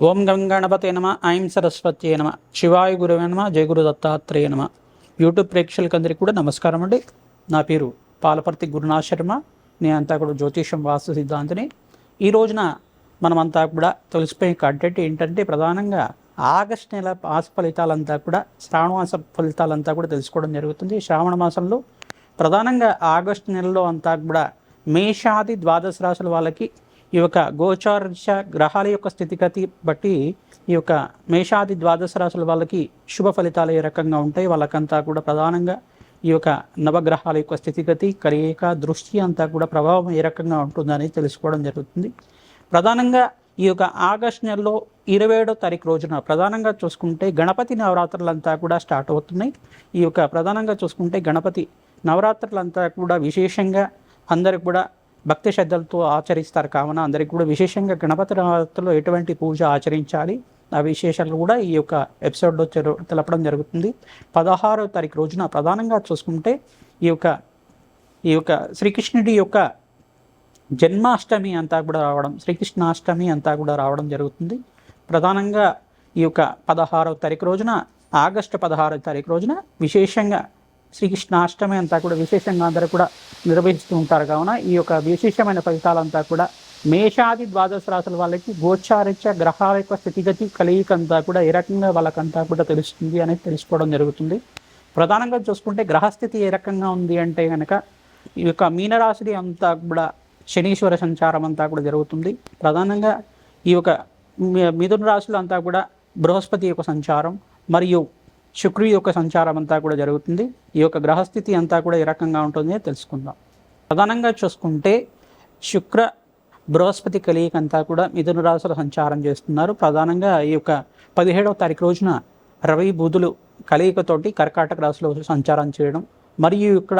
ఓం గం గణపతే నమ ఐం సరస్వత్యే నమ శివాయ గురువే నమ జయ గురు దత్తాత్రేయ నమ. యూట్యూబ్ ప్రేక్షకులందరికీ కూడా నమస్కారం అండి. నా పేరు పాలపర్తి గురునాథ్ శర్మ. నేనంతా కూడా జ్యోతిషం వాస్తు సిద్ధాంతిని. ఈ రోజున మనమంతా కూడా తెలిసిపోయే కంటెంట్ ఏంటంటే ప్రధానంగా ఆగస్టు నెల మాస ఫలితాలంతా కూడా శ్రావణ మాస ఫలితాలంతా కూడా తెలుసుకోవడం జరుగుతుంది. శ్రావణ మాసంలో ప్రధానంగా ఆగస్టు నెలలో అంతా కూడా మేషాది ద్వాదశ రాశుల వాళ్ళకి ఈ యొక్క గోచారశ గ్రహాల యొక్క స్థితిగతి బట్టి ఈ యొక్క మేషాది ద్వాదశ రాశుల వాళ్ళకి శుభ ఫలితాలు ఏ రకంగా ఉంటాయి, వాళ్ళకంతా కూడా ప్రధానంగా ఈ యొక్క నవగ్రహాల యొక్క స్థితిగతి కలయిక దృష్టి అంతా కూడా ప్రభావం ఏ రకంగా ఉంటుందని తెలుసుకోవడం జరుగుతుంది. ప్రధానంగా ఈ యొక్క ఆగస్టు నెలలో 27వ తారీఖు రోజున ప్రధానంగా చూసుకుంటే గణపతి నవరాత్రులంతా కూడా స్టార్ట్ అవుతున్నాయి. ఈ యొక్క ప్రధానంగా చూసుకుంటే గణపతి నవరాత్రులంతా కూడా విశేషంగా అందరికి కూడా భక్తి శ్రద్ధలతో ఆచరిస్తారు. కావున అందరికీ కూడా విశేషంగా గణపతి నవరాత్రుల్లో ఎటువంటి పూజ ఆచరించాలి ఆ విశేషాలు కూడా ఈ యొక్క ఎపిసోడ్లో తెలపడం జరుగుతుంది. 16వ తారీఖు రోజున ప్రధానంగా చూసుకుంటే ఈ యొక్క శ్రీకృష్ణుడి యొక్క జన్మాష్టమి అంతా కూడా రావడం, శ్రీకృష్ణాష్టమి అంతా కూడా రావడం జరుగుతుంది. ప్రధానంగా ఈ యొక్క 16వ తారీఖు రోజున ఆగస్టు 16వ తారీఖు రోజున విశేషంగా శ్రీకృష్ణాష్టమి అంతా కూడా విశేషంగా అందరూ కూడా నిర్వహిస్తూ ఉంటారు. కావున ఈ యొక్క విశేషమైన ఫలితాలంతా కూడా మేషాది ద్వాదశ రాశుల వాళ్ళకి గోచారిత్య గ్రహాల యొక్క స్థితిగతి కలయిక అంతా కూడా ఏ రకంగా వాళ్ళకంతా కూడా తెలుస్తుంది అనేది తెలుసుకోవడం జరుగుతుంది. ప్రధానంగా చూసుకుంటే గ్రహస్థితి ఏ రకంగా ఉంది అంటే కనుక ఈ యొక్క మీనరాశి అంతా కూడా శనీశ్వర సంచారం అంతా కూడా జరుగుతుంది. ప్రధానంగా ఈ యొక్క మిథున రాశులు అంతా కూడా బృహస్పతి యొక్క సంచారం మరియు శుక్రుడి యొక్క సంచారం అంతా కూడా జరుగుతుంది. ఈ యొక్క గ్రహస్థితి అంతా కూడా ఏ రకంగా ఉంటుందో తెలుసుకుందాం. ప్రధానంగా చూసుకుంటే శుక్ర బృహస్పతి కలయిక అంతా కూడా మిథున రాశుల సంచారం చేస్తున్నారు. ప్రధానంగా ఈ యొక్క 17వ తారీఖు రోజున రవి బుధులు కలయికతోటి కర్కాటక రాశిలో సంచారం చేయడం, మరియు ఇక్కడ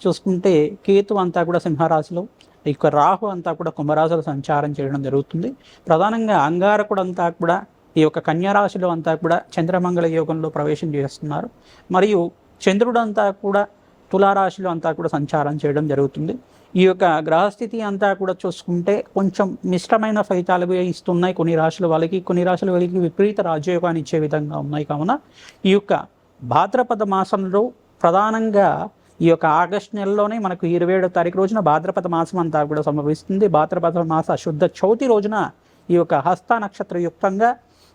చూసుకుంటే కేతు అంతా కూడా సింహరాశిలో, ఈ యొక్క రాహు అంతా కూడా కుంభరాశిలో సంచారం చేయడం జరుగుతుంది. ప్రధానంగా అంగారకుడు అంతా కూడా ఈ యొక్క కన్యారాశిలో అంతా కూడా చంద్రమంగళ యోగంలో ప్రవేశం చేస్తున్నారు, మరియు చంద్రుడు అంతా కూడా తులారాశిలో అంతా కూడా సంచారం చేయడం జరుగుతుంది. ఈ యొక్క గ్రహస్థితి అంతా కూడా చూసుకుంటే కొంచెం మిశ్రమైన ఫలితాలు ఇస్తున్నాయి కొన్ని రాశుల వాళ్ళకి, కొన్ని రాశుల వాళ్ళకి విపరీత రాజయోగాన్ని ఇచ్చే విధంగా ఉన్నాయి. కావున ఈ యొక్క భాద్రపద మాసంలో ప్రధానంగా ఈ యొక్క ఆగస్టు నెలలోనే మనకు 27వ తారీఖు రోజున భాద్రపద మాసం అంతా కూడా సంభవిస్తుంది. భాద్రపద మాస శుద్ధ చవితి రోజున ఈ యొక్క హస్త నక్షత్ర యుక్తంగా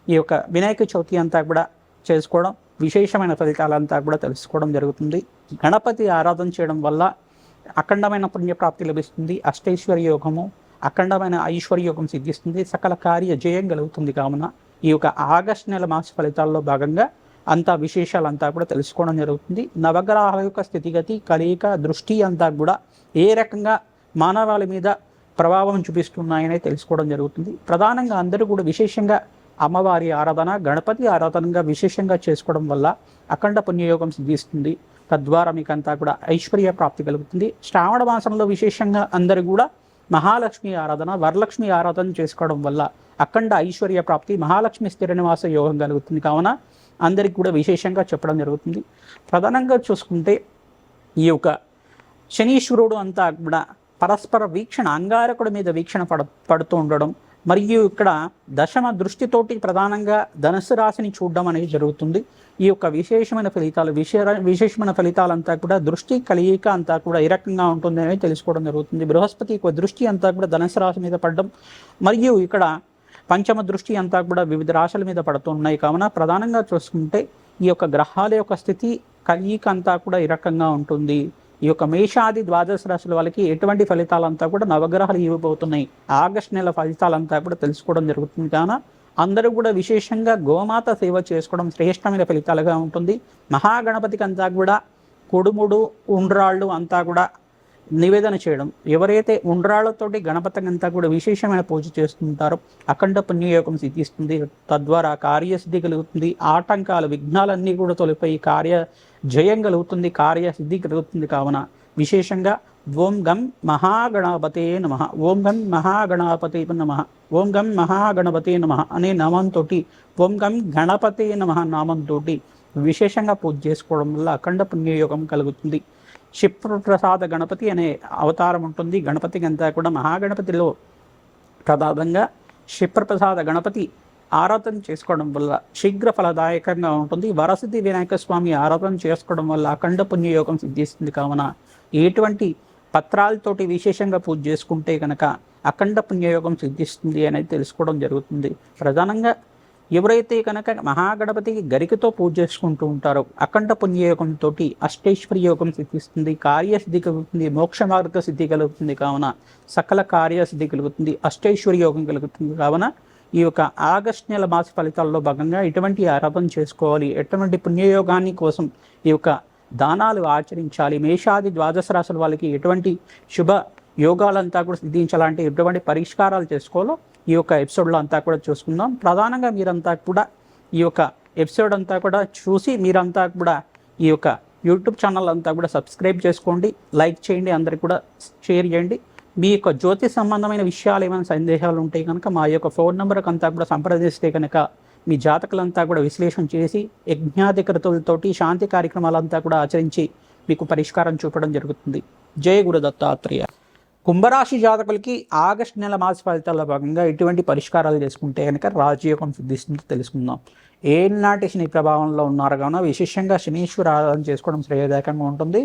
ఈ యొక్క వినాయక చవితి అంతా కూడా చేసుకోవడం, విశేషమైన ఫలితాలంతా కూడా తెలుసుకోవడం జరుగుతుంది. గణపతి ఆరాధన చేయడం వల్ల అఖండమైన పుణ్యప్రాప్తి లభిస్తుంది, అష్టైశ్వర్య యోగము, అఖండమైన ఐశ్వర్య యోగం సిద్ధిస్తుంది, సకల కార్య జయం కలుగుతుంది. కావున ఈ యొక్క ఆగస్టు నెల మాస ఫలితాల్లో భాగంగా అంతా విశేషాలంతా కూడా తెలుసుకోవడం జరుగుతుంది. నవగ్రహాల యొక్క స్థితిగతి కలయిక దృష్టి అంతా కూడా ఏ రకంగా మానవాళి మీద ప్రభావం చూపిస్తున్నాయనే తెలుసుకోవడం జరుగుతుంది. ప్రధానంగా అందరూ కూడా విశేషంగా అమ్మవారి ఆరాధన, గణపతి ఆరాధనగా విశేషంగా చేసుకోవడం వల్ల అఖండ పుణ్యయోగం సిద్ధిస్తుంది. తద్వారా మీకంతా కూడా ఐశ్వర్య ప్రాప్తి కలుగుతుంది. శ్రావణ మాసంలో విశేషంగా అందరూ కూడా మహాలక్ష్మి ఆరాధన, వరలక్ష్మి ఆరాధన చేసుకోవడం వల్ల అఖండ ఐశ్వర్య ప్రాప్తి, మహాలక్ష్మి స్థిర నివాస యోగం కలుగుతుంది. కావున అందరికి కూడా విశేషంగా చెప్పడం జరుగుతుంది. ప్రధానంగా చూసుకుంటే ఈ యొక్క శనీశ్వరుడు అంతా కూడా పరస్పర వీక్షణ, అంగారకుడి మీద వీక్షణ పడుతూ ఉండడం, మరియు ఇక్కడ దశమ దృష్టితోటి ప్రధానంగా ధనుసు రాశిని చూడడం అనేది జరుగుతుంది. ఈ యొక్క విశేషమైన ఫలితాలంతా కూడా దృష్టి కలయిక అంతా కూడా ఏ రకంగా ఉంటుంది అనేది తెలుసుకోవడం జరుగుతుంది. బృహస్పతి యొక్క దృష్టి అంతా కూడా ధనుసు రాశి మీద పడడం, మరియు ఇక్కడ పంచమ దృష్టి అంతా కూడా వివిధ రాశుల మీద పడుతున్నాయి. కావున ప్రధానంగా చూసుకుంటే ఈ యొక్క గ్రహాల యొక్క స్థితి కలయిక అంతా కూడా ఈ రకంగా ఉంటుంది. ఈ యొక్క మేషాది ద్వాదశ రాశుల వాళ్ళకి ఎటువంటి ఫలితాలంతా కూడా నవగ్రహాలు ఇవ్వబోతున్నాయి, ఆగస్టు నెల ఫలితాలంతా కూడా తెలుసుకోవడం జరుగుతుంది. కావున అందరూ కూడా విశేషంగా గోమాత సేవ చేసుకోవడం శ్రేష్టమైన ఫలితాలుగా ఉంటుంది. మహాగణపతికి అంతా కూడా కుడుముడు ఉండ్రాళ్ళు అంతా కూడా నివేదన చేయడం, ఎవరైతే ఉండ్రాళ్లతోటి గణపతికి అంతా కూడా విశేషమైన పూజ చేస్తుంటారో అఖండ పుణ్యయోగం సిద్ధిస్తుంది. తద్వారా కార్యసిద్ధి కలుగుతుంది, ఆటంకాలు విఘ్నాలన్నీ కూడా తొలిపోయి కార్య జయం కలుగుతుంది, కార్యసిద్ధి కలుగుతుంది. కావున విశేషంగా ఓం గం మహాగణపతే నమః, ఓం గం మహాగణపతే నమః, ఓం గం మహాగణపతే నమః అనే నామంతో, ఓం గం గణపతే నమః నామంతో విశేషంగా పూజ చేసుకోవడం వల్ల అఖండ పుణ్యయోగం కలుగుతుంది. క్షిప్రప్రసాద గణపతి అనే అవతారం ఉంటుంది. గణపతికి అంతా కూడా మహాగణపతిలో ప్రధానంగా క్షిప్రప్రసాద గణపతి ఆరాధన చేసుకోవడం వల్ల శీఘ్ర ఫలదాయకంగా ఉంటుంది. వరసిద్ధి వినాయక స్వామి ఆరాధన చేసుకోవడం వల్ల అఖండ పుణ్యయోగం సిద్ధిస్తుంది. కావున ఎటువంటి పత్రాలతోటి విశేషంగా పూజ చేసుకుంటే కనుక అఖండ పుణ్యయోగం సిద్ధిస్తుంది అనేది తెలుసుకోవడం జరుగుతుంది. ప్రధానంగా ఎవరైతే కనుక మహాగణపతికి గరికతో పూజ చేసుకుంటూ ఉంటారో అఖండ పుణ్యయోగంతో అష్టైశ్వర్య యోగం సిద్ధిస్తుంది, కార్యసిద్ధి కలుగుతుంది, మోక్ష మార్గ సిద్ధి కలుగుతుంది. కావున సకల కార్యసిద్ధి కలుగుతుంది, అష్టైశ్వర్య యోగం కలుగుతుంది. కావున ఈ యొక్క ఆగస్టు నెల మాస ఫలితాల్లో భాగంగా ఎటువంటి ఆరాధన చేసుకోవాలి, ఎటువంటి పుణ్యయోగాన్ని కోసం ఈ యొక్క దానాలు ఆచరించాలి, మేషాది ద్వాదశ రాశుల వాళ్ళకి ఎటువంటి శుభ యోగాలంతా కూడా సిద్ధించాలంటే ఎటువంటి పరిష్కారాలు చేసుకోవాలో ఈ యొక్క ఎపిసోడ్లో అంతా కూడా చూసుకుందాం. ప్రధానంగా మీరంతా కూడా ఈ యొక్క ఎపిసోడ్ అంతా కూడా చూసి మీరంతా కూడా ఈ యొక్క యూట్యూబ్ ఛానల్ అంతా కూడా సబ్స్క్రైబ్ చేసుకోండి, లైక్ చేయండి, అందరికి కూడా షేర్ చేయండి. మీ యొక్క జ్యోతి సంబంధమైన విషయాలు ఏమైనా సందేహాలు ఉంటే కనుక మా యొక్క ఫోన్ నెంబర్కి అంతా కూడా సంప్రదిస్తే కనుక మీ జాతకులంతా కూడా విశ్లేషణ చేసి యజ్ఞాధికృతులతోటి శాంతి కార్యక్రమాలంతా కూడా ఆచరించి మీకు పరిష్కారం చూపడం జరుగుతుంది. జయ గురు దత్తాత్రేయ. కుంభరాశి జాతకులకి ఆగస్టు నెల మాస ఫలితాల్లో భాగంగా ఎటువంటి పరిష్కారాలు చేసుకుంటే కనుక రాజయోగం సిద్ధిస్తుందో తెలుసుకుందాం. ఏనాటి శని ప్రభావంలో ఉన్నారు కావున విశేషంగా శనీశ్వర ఆరాధన చేసుకోవడం శ్రేయదాయకంగా ఉంటుంది.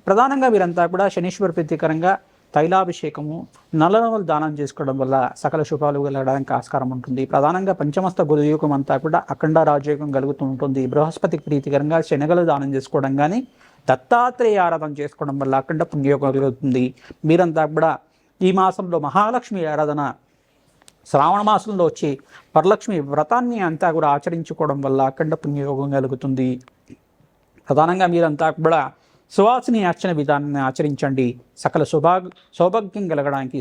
ప్రధానంగా వీరంతా కూడా శనీశ్వర ప్రీతికరంగా తైలాభిషేకము, నల్లనవలు దానం చేసుకోవడం వల్ల సకల శుభాలు కలగడానికి ఆస్కారం ఉంటుంది. ప్రధానంగా పంచమస్త గురుయోగం అంతా కూడా అఖండ రాజయోగం కలుగుతూ ఉంటుంది. బృహస్పతికి ప్రీతికరంగా శనగలు దానం చేసుకోవడం కానీ దత్తాత్రేయ ఆరాధన చేసుకోవడం వల్ల అఖండ పుణ్యయోగం కలుగుతుంది. మీరంతా కూడా ఈ మాసంలో మహాలక్ష్మి ఆరాధన, శ్రావణ మాసంలో వచ్చి వరలక్ష్మి వ్రతాన్ని అంతా కూడా ఆచరించుకోవడం వల్ల అఖండ పుణ్యయోగం కలుగుతుంది. ప్రధానంగా మీరంతా కూడా సువాసిని అర్చన విధానాన్ని ఆచరించండి. సకల సౌభాగ్యం కలగడానికి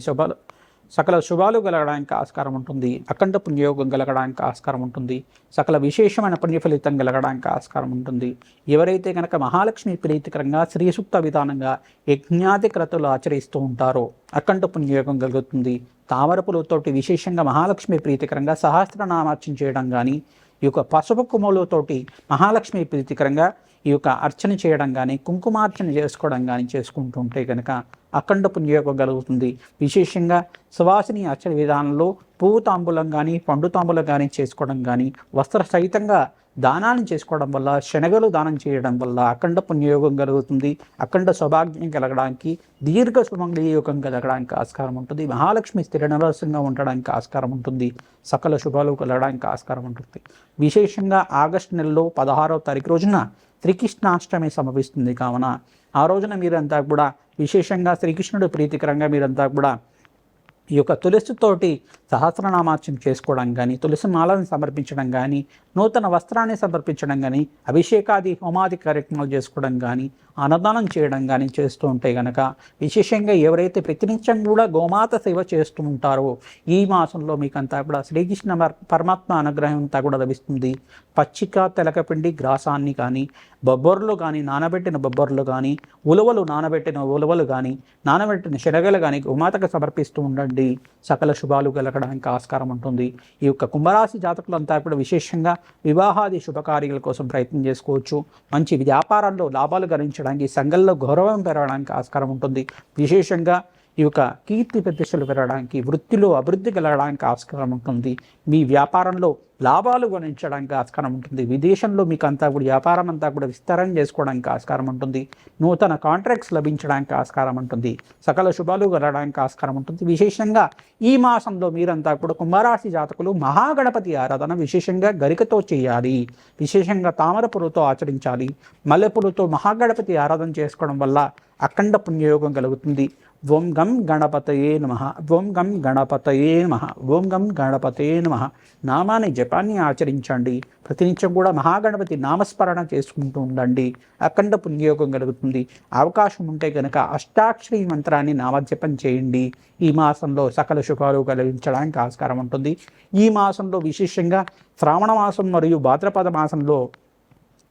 సకల శుభాలు కలగడానికి ఆస్కారం ఉంటుంది. అఖండ పుణ్యయోగం కలగడానికి ఆస్కారం ఉంటుంది. సకల విశేషమైన పుణ్యఫలితం కలగడానికి ఆస్కారం ఉంటుంది. ఎవరైతే కనుక మహాలక్ష్మి ప్రీతికరంగా శ్రీసూక్త విధానంగా యజ్ఞాది క్రతులు ఆచరిస్తూ ఉంటారో అఖండ పుణ్యయోగం కలుగుతుంది. తామరపులతోటి విశేషంగా మహాలక్ష్మి ప్రీతికరంగా సహస్రనామార్చన చేయడం కానీ, ఈ యొక్క పసుపు కొమ్ములతోటి మహాలక్ష్మి ప్రీతికరంగా ఈ యొక్క అర్చన చేయడం కానీ, కుంకుమార్చన చేసుకోవడం కానీ చేసుకుంటూ ఉంటే కనుక అఖండ పుణ్యయోగం కలుగుతుంది. విశేషంగా సువాసిని అర్చన విధానంలో పువ్వు తాంబూలం కానీ, పండు తాంబూలం కానీ చేసుకోవడం కానీ, వస్త్ర సహితంగా దానాన్ని చేసుకోవడం వల్ల, శనగలు దానం చేయడం వల్ల అఖండ పుణ్యయోగం కలుగుతుంది. అఖండ సౌభాగ్యం కలగడానికి, దీర్ఘ సుమంగళి యోగం కలగడానికి ఆస్కారం ఉంటుంది. మహాలక్ష్మి స్థిర నివాసంగా ఉండడానికి ఆస్కారం ఉంటుంది. సకల శుభాలు కలగడానికి ఆస్కారం ఉంటుంది. విశేషంగా ఆగస్టు నెలలో 16వ తారీఖు రోజున శ్రీకృష్ణాష్టమి సంభవిస్తుంది. కావున ఆ రోజున మీరంతా కూడా విశేషంగా శ్రీకృష్ణుడు ప్రీతికరంగా మీరంతా కూడా ఈ యొక్క తులసితోటి సహస్రనామార్చన చేసుకోవడం కానీ, తులసి మాలను సమర్పించడం కానీ, నూతన వస్త్రాన్ని సమర్పించడం కానీ, అభిషేకాది హోమాది కార్యక్రమాలు చేసుకోవడం కానీ, అన్నదానం చేయడం కానీ చేస్తూ ఉంటే కనుక విశేషంగా ఎవరైతే ప్రతినిత్యం కూడా గోమాత సేవ చేస్తూ ఉంటారో ఈ మాసంలో మీకంతా కూడా శ్రీకృష్ణ పరమాత్మ అనుగ్రహం అంతా కూడా లభిస్తుంది. పచ్చిక తెలకపిండి గ్రాసాన్ని కానీ, బొబ్బర్లు కానీ, నానబెట్టిన బొబ్బర్లు కానీ, ఉలవలు నానబెట్టిన ఉలవలు కానీ, నానబెట్టిన శనగలు కానీ గోమాతకు సమర్పిస్తూ ఉండండి. సకల శుభాలు కలగడానికి ఆస్కారం ఉంటుంది. ఈ యొక్క కుంభరాశి జాతకులంతా కూడా విశేషంగా వివాహాది శుభకార్యాల కోసం ప్రయత్నం చేసుకోవచ్చు. మంచి వ్యాపారాల్లో లాభాలు గణించడానికి, సంఘంలో గౌరవం పెరగడానికి ఆస్కారం ఉంటుంది. విశేషంగా ఈ యొక్క కీర్తి ప్రతిష్టలు పెరగడానికి, వృత్తిలో అభివృద్ధి కలగడానికి ఆస్కారం ఉంటుంది. మీ వ్యాపారంలో లాభాలు గణించడానికి ఆస్కారం ఉంటుంది. విదేశంలో మీకు అంతా కూడా వ్యాపారం అంతా కూడా విస్తరణ చేసుకోవడానికి ఆస్కారం ఉంటుంది. నూతన కాంట్రాక్ట్స్ లభించడానికి ఆస్కారం ఉంటుంది. సకల శుభాలు కలగడానికి ఆస్కారం ఉంటుంది. విశేషంగా ఈ మాసంలో మీరంతా కూడా కుంభరాశి జాతకులు మహాగణపతి ఆరాధన విశేషంగా గరికతో చేయాలి. విశేషంగా తామరపులతో ఆచరించాలి. మల్లెపూలతో మహాగణపతి ఆరాధన చేసుకోవడం వల్ల అఖండ పుణ్యయోగం కలుగుతుంది. ఓం గం గణపతయే నమః, ఓం గం గణపతయే నమః, ఓం గం గణపతయే నమః నామాన్ని జపాన్ని ఆచరించండి. ప్రతినిత్యం కూడా మహాగణపతి నామస్మరణ చేసుకుంటూ ఉండండి. అఖండ పుణ్యయోగం కలుగుతుంది. అవకాశం ఉంటే కనుక అష్టాక్షరి మంత్రాన్ని నామజపం చేయండి. ఈ మాసంలో సకల శుభాలు కలిగించడానికి ఆస్కారం ఉంటుంది. ఈ మాసంలో విశేషంగా శ్రావణ మాసం మరియు భాద్రపద మాసంలో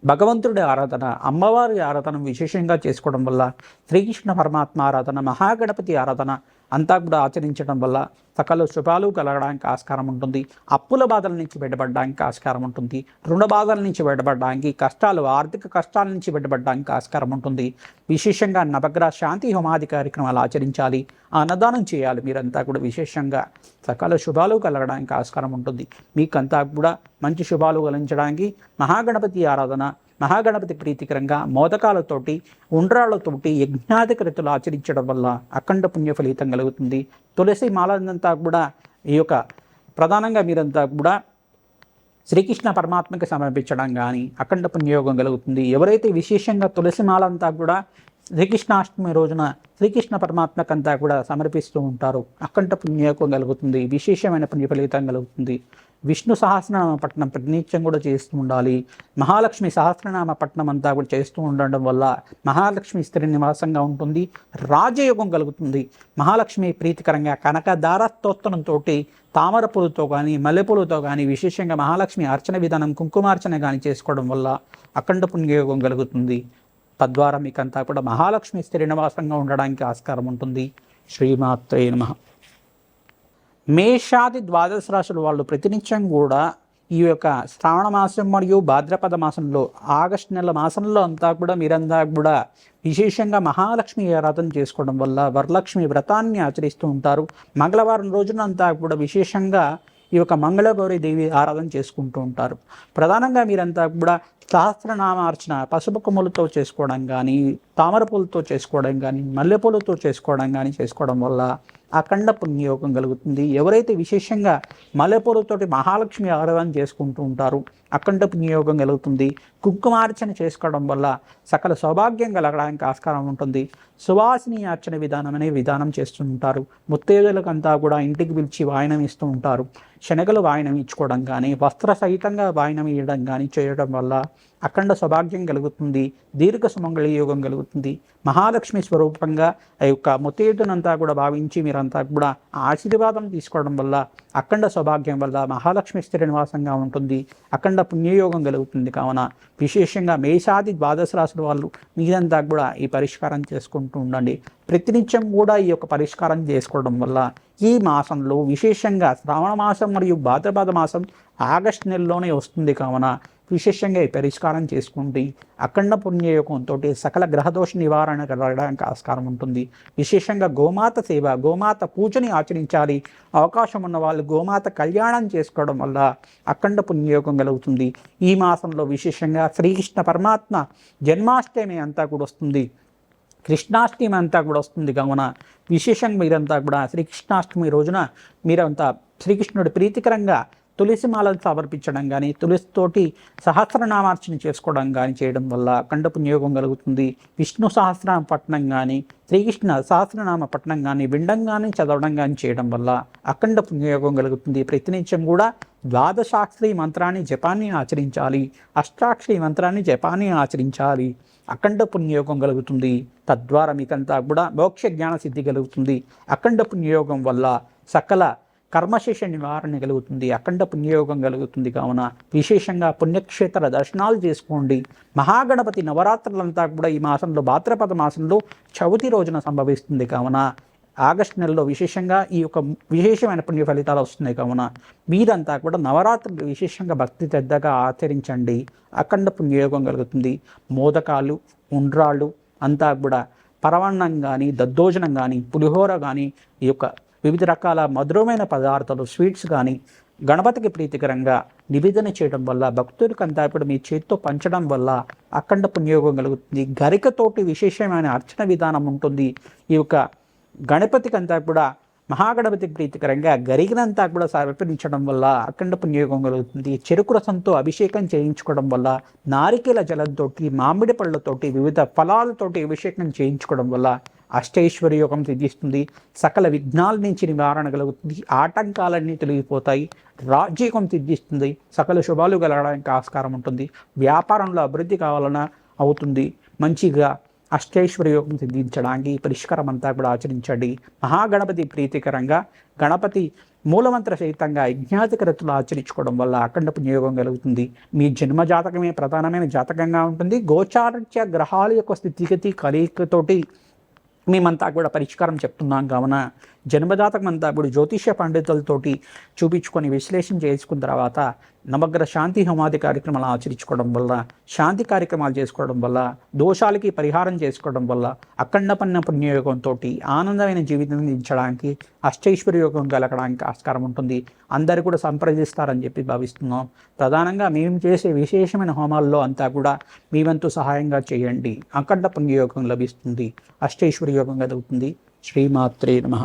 భగవంతుడి ఆరాధన, అమ్మవారి ఆరాధన విశేషంగా చేసుకోవడం వల్ల శ్రీకృష్ణ పరమాత్మ ఆరాధన, మహాగణపతి ఆరాధన అంతా కూడా ఆచరించడం వల్ల సకల శుభాలు కలగడానికి ఆస్కారం ఉంటుంది. అప్పుల బాధల నుంచి బయటపడడానికి ఆస్కారం ఉంటుంది. రుణ బాధల నుంచి బయటపడడానికి, ఆర్థిక కష్టాల నుంచి బయటపడడానికి ఆస్కారం ఉంటుంది. విశేషంగా నవగ్రహ శాంతి హోమాది కార్యక్రమాలు ఆచరించాలి, అన్నదానం చేయాలి. మీరంతా కూడా విశేషంగా సకల శుభాలు కలగడానికి ఆస్కారం ఉంటుంది. మీకంతా కూడా మంచి శుభాలు కలిగించడానికి మహాగణపతి ఆరాధన, మహాగణపతి ప్రీతికరంగా మోదకాలతోటి, ఉండ్రాళ్లతోటి యజ్ఞాధికృతులు ఆచరించడం వల్ల అఖండ పుణ్య ఫలితం కలుగుతుంది. తులసి మాలంతా కూడా ఈ యొక్క ప్రధానంగా మీరంతా కూడా శ్రీకృష్ణ పరమాత్మకి సమర్పించడం కానీ అఖండ పుణ్యయోగం కలుగుతుంది. ఎవరైతే విశేషంగా తులసి మాలంతా కూడా శ్రీకృష్ణాష్టమి రోజున శ్రీకృష్ణ పరమాత్మకంతా కూడా సమర్పిస్తూ ఉంటారు, అఖండ పుణ్యయోగం కలుగుతుంది, విశేషమైన పుణ్య ఫలితం కలుగుతుంది. విష్ణు సహస్రనామ పఠనం ప్రతినిత్యం కూడా చేస్తూ ఉండాలి. మహాలక్ష్మి సహస్రనామ పఠనం అంతా కూడా చేస్తూ ఉండడం వల్ల మహాలక్ష్మి స్త్రీ నివాసంగా ఉంటుంది, రాజయోగం కలుగుతుంది. మహాలక్ష్మి ప్రీతికరంగా కనకదార స్తోత్రంతో, తామర పూలతో కానీ మల్లెపూలతో కానీ విశేషంగా మహాలక్ష్మి అర్చన విధానం కుంకుమార్చన కానీ చేసుకోవడం వల్ల అఖండ పుణ్యయోగం కలుగుతుంది. తద్వారా మీకంతా కూడా మహాలక్ష్మి స్త్రీ నివాసంగా ఉండడానికి ఆస్కారం ఉంటుంది. శ్రీమాత్రే నమః. మేషాది ద్వాదశ రాశుల వాళ్ళు ప్రతినిత్యం కూడా ఈ యొక్క శ్రావణ మాసం మరియు భాద్రపద మాసంలో, ఆగస్టు నెల మాసంలో అంతా కూడా మీరంతా కూడా విశేషంగా మహాలక్ష్మి ఆరాధన చేసుకోవడం వల్ల వరలక్ష్మి వ్రతాన్ని ఆచరిస్తూ ఉంటారు. మంగళవారం రోజున అంతా కూడా విశేషంగా ఈ యొక్క మంగళగౌరి దేవి ఆరాధన చేసుకుంటూ ఉంటారు. ప్రధానంగా మీరంతా కూడా సహస్రనామార్చన పసుపు కొమ్ములతో చేసుకోవడం కానీ, తామర పూలతో చేసుకోవడం కానీ, మల్లెపూలతో చేసుకోవడం కానీ చేసుకోవడం వల్ల అఖండ పుణ్యయోగం కలుగుతుంది. ఎవరైతే విశేషంగా మల్లెపూలతోటి మహాలక్ష్మి ఆరాధన చేసుకుంటూ ఉంటారో అఖండ పుణ్యయోగం కలుగుతుంది. కుంకుమార్చన చేసుకోవడం వల్ల సకల సౌభాగ్యం కలగడానికి ఆస్కారం ఉంటుంది. సువాసిని అర్చన విధానం అనే విధానం చేస్తుంటారు. ముత్తైదులకంతా కూడా ఇంటికి పిలిచి వాయనం ఇస్తూ ఉంటారు. శనగలు వాయనం ఇచ్చుకోవడం కానీ, వస్త్ర సహితంగా వాయనం ఇవ్వడం కానీ చేయడం వల్ల అఖండ సౌభాగ్యం కలుగుతుంది, దీర్ఘ సుమంగళ యోగం కలుగుతుంది. మహాలక్ష్మి స్వరూపంగా ఆ యొక్క ముత్తైదునంతా కూడా భావించి మీరంతా కూడా ఆశీర్వాదం తీసుకోవడం వల్ల అఖండ సౌభాగ్యం వల్ల మహాలక్ష్మి స్థిర నివాసంగా ఉంటుంది, అఖండ పుణ్యయోగం కలుగుతుంది. కావున విశేషంగా మేషాది ద్వాదశ రాశుల వాళ్ళు మీరంతా కూడా ఈ పరిష్కారం చేసుకుంటూ ఉండండి. ప్రతినిత్యం కూడా ఈ యొక్క పరిష్కారం చేసుకోవడం వల్ల ఈ మాసంలో విశేషంగా శ్రావణ మాసం మరియు భాద్రపద మాసం ఆగస్టు నెలలోనే వస్తుంది. కావున విశేషంగా ఈ పరిష్కారం చేసుకుంటే అఖండ పుణ్యయోగంతో సకల గ్రహదోష నివారణ కలగడానికి ఆస్కారం ఉంటుంది. విశేషంగా గోమాత సేవ, గోమాత పూజని ఆచరించాలి. అవకాశం ఉన్న వాళ్ళు గోమాత కళ్యాణం చేసుకోవడం వల్ల అఖండ పుణ్యయోగం కలుగుతుంది. ఈ మాసంలో విశేషంగా శ్రీకృష్ణ పరమాత్మ జన్మాష్టమి అంతా కూడా వస్తుంది, కృష్ణాష్టమి అంతా కూడా వస్తుంది. కావున విశేషంగా మీరంతా కూడా శ్రీకృష్ణాష్టమి రోజున మీరంతా శ్రీకృష్ణుడి ప్రీతికరంగా తులసి మాలను సమర్పించడం కానీ, తులసితోటి సహస్రనామార్చన చేసుకోవడం కానీ చేయడం వల్ల అఖండ పుణ్యయోగం కలుగుతుంది. విష్ణు సహస్రనామ పఠనం కానీ, శ్రీకృష్ణ సహస్రనామ పఠనం కానీ వినడం కానీ చదవడం కానీ చేయడం వల్ల అఖండ పుణ్యయోగం కలుగుతుంది. ప్రతినిత్యం కూడా ద్వాదశాక్షరి మంత్రాన్ని జపాన్ని ఆచరించాలి, అష్టాక్షరి మంత్రాన్ని జపాన్ని ఆచరించాలి. అఖండ పుణ్యయోగం కలుగుతుంది. తద్వారా మీకంతా కూడా మోక్ష జ్ఞాన సిద్ధి కలుగుతుంది. అఖండ పుణ్యయోగం వల్ల సకల కర్మశేష నివారణ కలుగుతుంది, అఖండ పుణ్యయోగం కలుగుతుంది. కావున విశేషంగా పుణ్యక్షేత్ర దర్శనాలు చేసుకోండి. మహాగణపతి నవరాత్రులంతా కూడా ఈ మాసంలో భాద్రపద మాసంలో చవితి రోజున సంభవిస్తుంది. కావున ఆగస్టు నెలలో విశేషంగా ఈ యొక్క విశేషమైన పుణ్య ఫలితాలు వస్తున్నాయి. కావున మీరంతా కూడా నవరాత్రులు విశేషంగా భక్తి శ్రద్ధగా ఆచరించండి, అఖండ పుణ్యయోగం కలుగుతుంది. మోదకాలు, ఉండ్రాళ్ళు అంతా కూడా పరవన్నం కానీ, దద్దోజనం కానీ, పులిహోర కానీ, ఈ యొక్క వివిధ రకాల మధురమైన పదార్థాలు, స్వీట్స్ కానీ గణపతికి ప్రీతికరంగా నివేదన చేయడం వల్ల, భక్తులకంతా కూడా మీ చేతితో పంచడం వల్ల అఖండ పుణ్యయోగం కలుగుతుంది. గరికతోటి విశేషమైన అర్చన విధానం ఉంటుంది. ఈ యొక్క గణపతికి అంతా కూడా మహాగణపతికి ప్రీతికరంగా గరిగినంతా కూడా సమర్పించడం వల్ల అఖండ పుణ్యయోగం కలుగుతుంది. చెరుకు రసంతో అభిషేకం చేయించుకోవడం వల్ల, నారికేల జలంతో, మామిడి పళ్ళతోటి, వివిధ ఫలాలతోటి అభిషేకం చేయించుకోవడం వల్ల అష్టైశ్వర్య యోగం సిద్ధిస్తుంది. సకల విఘ్నాల నుంచి నివారణ కలుగుతుంది, ఆటంకాలన్నీ తొలగిపోతాయి, రాజ్యయోగం సిద్ధిస్తుంది, సకల శుభాలు కలగడానికి ఆస్కారం ఉంటుంది. వ్యాపారంలో అభివృద్ధి కావాలన్నా అవుతుంది. మంచిగా అష్టైశ్వర్య యోగం సిద్ధించడానికి పరిష్కారం అంతా కూడా ఆచరించండి. మహాగణపతి ప్రీతికరంగా గణపతి మూలమంత్ర సహితంగా యజ్ఞాధికరతులు ఆచరించుకోవడం వల్ల అఖండ పుణ్యయోగం కలుగుతుంది. మీ జన్మ జాతకమే ప్రధానమైన జాతకంగా ఉంటుంది. గోచారత్య గ్రహాల యొక్క స్థితిగతి కలయికతోటి మేమంతా కూడా పరిష్కారం చెప్తున్నాం. కావున జన్మజాతకం అంతా ఇప్పుడు జ్యోతిష్య పండితులతోటి చూపించుకొని విశ్లేషణ చేసుకున్న తర్వాత నవగ్రహ శాంతి హోమాది కార్యక్రమాలు ఆచరించుకోవడం వల్ల, శాంతి కార్యక్రమాలు చేసుకోవడం వల్ల, దోషాలకి పరిహారం చేసుకోవడం వల్ల అఖండ పుణ్యయోగంతో ఆనందమైన జీవితం అందించడానికి, అష్టైశ్వర్య యోగం కలగడానికి ఆస్కారం ఉంటుంది. అందరూ కూడా సంప్రదిస్తారని చెప్పి భావిస్తున్నాం. ప్రధానంగా మేము చేసే విశేషమైన హోమాల్లో అంతా కూడా మీ వంతు సహాయంగా చేయండి. అఖండ పుణ్యయోగం లభిస్తుంది, అష్టైశ్వర్య యోగం కలుగుతుంది. శ్రీమాత్రే నమః.